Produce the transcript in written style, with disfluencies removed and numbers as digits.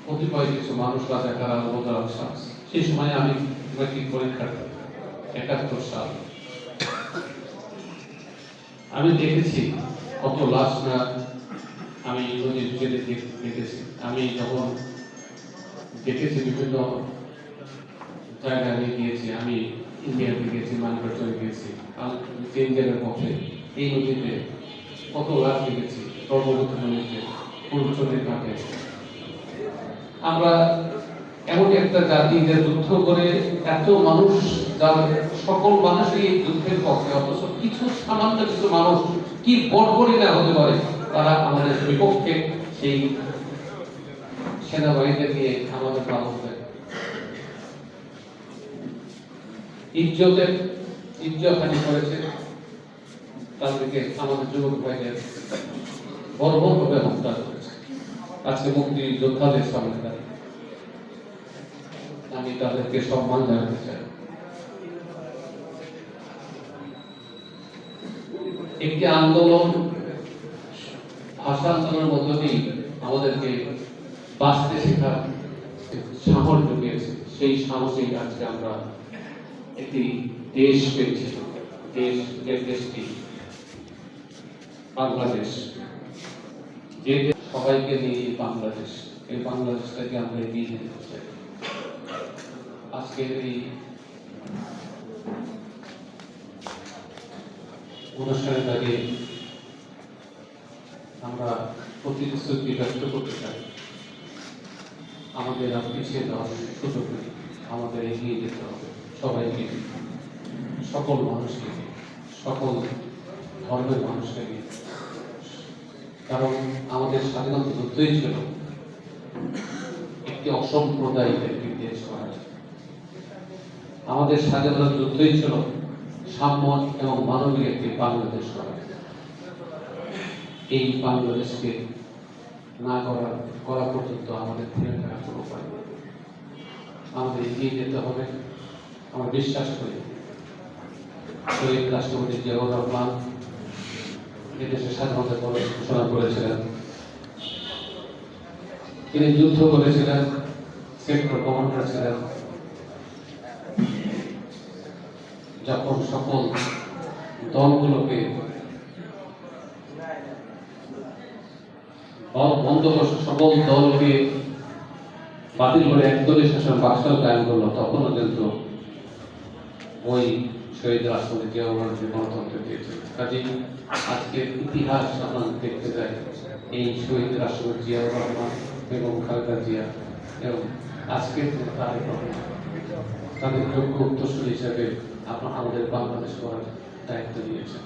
কতিপয় কিছু মানুষ রাজাকার আলবদর শামস, সেই সময় আমি মেট্রিক পরীক্ষার্থী ৭১ সাল। আমি দেখেছি কত লাশ না আমি নদীর জেলে দেখেছি। আমি যখন দেখেছি বিভিন্ন জায়গায় গিয়েছি, আমি ইন্ডিয়াতে গিয়েছি, মানবাজারে গিয়েছি, ইন্ডিয়ার পথে এই নদীতে কত লাশ দেখেছি, ব্রহ্মপুত্র নদীতে, পূর্বচন্দ্রের ঘাটে। আমরা এমন একটা জাতি যে যুদ্ধ করে এত মানুষ, যার সকল মানুষই এই যুদ্ধের পক্ষে, অথচ কিছু সামান্য কিছু মানুষ কি বর্বরই না হতে পারে, তারা আমাদের বিপক্ষে সেই সেনাবাহিনীকে নিয়ে আমাদের পালন করে ইজ্জতহানি করেছে। তাদেরকে আমাদের যুবক ভাইদের বর্বরভাবে হত্যা করেছে। আজকে মুক্তি যোদ্ধাদের সামনে দাঁড়িয়ে আমি তাদেরকে সম্মান জানাতে চাই। একটি আন্দোলন, ভাষা আন্দোলনের মধ্য দিয়ে আমাদেরকে বাঁচতে শেখার সাহস জুগিয়েছে। সেই সাহসেই আজকে আমরা একটি দেশ পেয়েছি। দেশটি বাংলাদেশ, যে সবাইকে নিয়ে বাংলাদেশ, এই বাংলাদেশটাকে আমরা এগিয়ে নিতে চাই। আজকের এই অনুষ্ঠানের আগে আমরা প্রতিশ্রুতি ব্যক্ত করতে চাই, আমাদের আর পিছিয়ে যাওয়ার সুযোগ নেই, আমাদের এগিয়ে যেতে হবে সবাইকে, সকল মানুষকে, সকল ধর্মের মানুষকে নিয়ে। কারণ আমাদের স্বাধীনতা যুদ্ধই ছিল একটি অসাম্প্রদায়িক একটি দেশ করা। আমাদের স্বাধীনতা যুদ্ধই ছিল সাম্য এবং মানবিক একটি বাংলাদেশ করা। এই বাংলাদেশকে না করা পর্যন্ত আমাদের থেমে থাকার কোনো উপায় নেই। আমাদের এগিয়ে যেতে হবে। আমরা বিশ্বাস করি শহীদ রাষ্ট্রপতি জিয়াউর রহমান এদেশের স্বাধীনতা ঘোষণা করেছিলেন। তিনি যুদ্ধ করেছিলেন, সেক্টর কমান্ডার ছিলেন। যখন সকল দলগুলোকে সকল দলকে বাতিল করে একদলীয় শাসন বাকশাল কায়েম করলো, তখনও কিন্তু ওই শহীদ রাষ্ট্রপতি জিয়াউর রহমান গণতন্ত্র দিয়েছিল। কাজেই আজকের ইতিহাস আমরা দেখতে যাই, এই শহীদ রাষ্ট্রপতি জিয়াউর রহমান এবং খালেদা জিয়া এবং আজকের তারেক রহমান তাদের যোগ্য উত্তরসূরি হিসাবে আমাদের বাংলাদেশ করার দায়িত্ব নিয়েছেন।